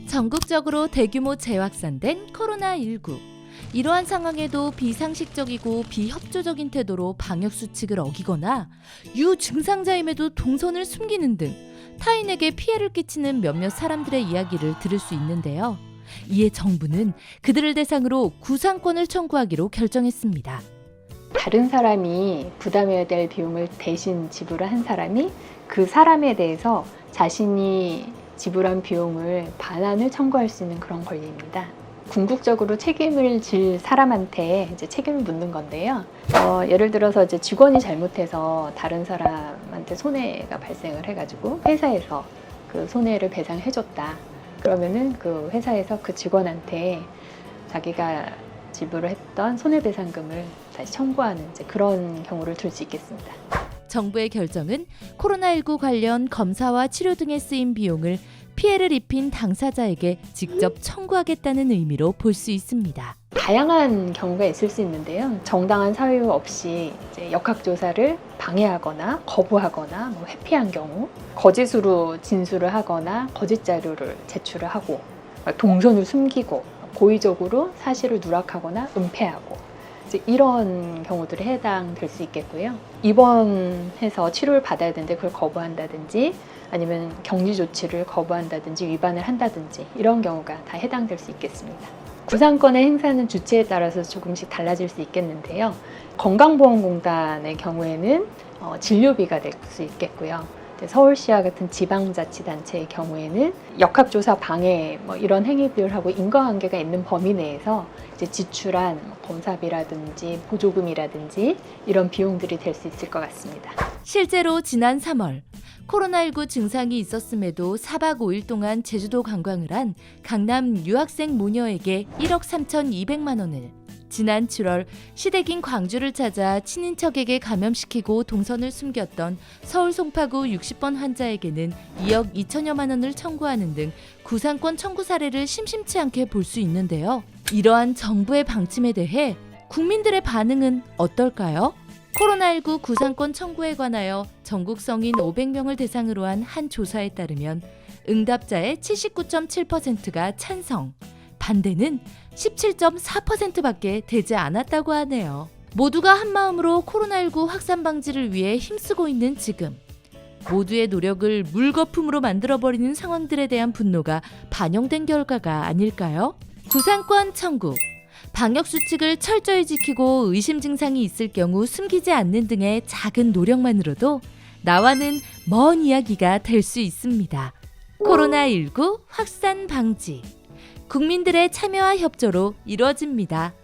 전국적으로 대규모 재확산된 코로나19. 이러한 상황에도 비상식적이고 비협조적인 태도로 방역수칙을 어기거나 유증상자임에도 동선을 숨기는 등 타인에게 피해를 끼치는 몇몇 사람들의 이야기를 들을 수 있는데요. 이에 정부는 그들을 대상으로 구상권을 청구하기로 결정했습니다. 다른 사람이 부담해야 될 비용을 대신 지불을 한 사람이 그 사람에 대해서 자신이 지불한 비용을 반환을 청구할 수 있는 그런 권리입니다. 궁극적으로 책임을 질 사람한테 이제 책임을 묻는 건데요. 예를 들어서 이제 직원이 잘못해서 다른 사람한테 손해가 발생을 해가지고 회사에서 그 손해를 배상해줬다. 그러면은 그 회사에서 그 직원한테 자기가 지불을 했던 손해배상금을 다시 청구하는 이제 그런 경우를 둘 수 있겠습니다. 정부의 결정은 코로나19 관련 검사와 치료 등에 쓰인 비용을 피해를 입힌 당사자에게 직접 청구하겠다는 의미로 볼 수 있습니다. 다양한 경우가 있을 수 있는데요. 정당한 사유 없이 이제 역학조사를 방해하거나 거부하거나 회피한 경우, 거짓으로 진술을 하거나 거짓 자료를 제출을 하고, 동선을 숨기고, 고의적으로 사실을 누락하거나 은폐하고, 이제 이런 경우들에 해당될 수 있겠고요. 입원해서 치료를 받아야 되는데 그걸 거부한다든지 아니면 격리 조치를 거부한다든지 위반을 한다든지 이런 경우가 다 해당될 수 있겠습니다. 구상권의 행사는 주체에 따라서 조금씩 달라질 수 있겠는데요. 건강보험공단의 경우에는 진료비가 될 수 있겠고요. 서울시와 같은 지방자치단체의 경우에는 역학조사 방해 이런 행위들하고 인과관계가 있는 범위 내에서 이제 지출한 검사비라든지 보조금이라든지 이런 비용들이 될 수 있을 것 같습니다. 실제로 지난 3월 코로나19 증상이 있었음에도 4박 5일 동안 제주도 관광을 한 강남 유학생 모녀에게 1억 3,200만 원을, 지난 7월 시댁인 광주를 찾아 친인척에게 감염시키고 동선을 숨겼던 서울 송파구 60번 환자에게는 2억 2천여만 원을 청구하는 등 구상권 청구 사례를 심심치 않게 볼 수 있는데요. 이러한 정부의 방침에 대해 국민들의 반응은 어떨까요? 코로나19 구상권 청구에 관하여 전국 성인 500명을 대상으로 한 한 조사에 따르면 응답자의 79.7%가 찬성, 반대는 17.4%밖에 되지 않았다고 하네요. 모두가 한마음으로 코로나19 확산 방지를 위해 힘쓰고 있는 지금, 모두의 노력을 물거품으로 만들어버리는 상황들에 대한 분노가 반영된 결과가 아닐까요? 구상권 청구, 방역수칙을 철저히 지키고 의심 증상이 있을 경우 숨기지 않는 등의 작은 노력만으로도 나와는 먼 이야기가 될 수 있습니다. 코로나19 확산 방지, 국민들의 참여와 협조로 이루어집니다.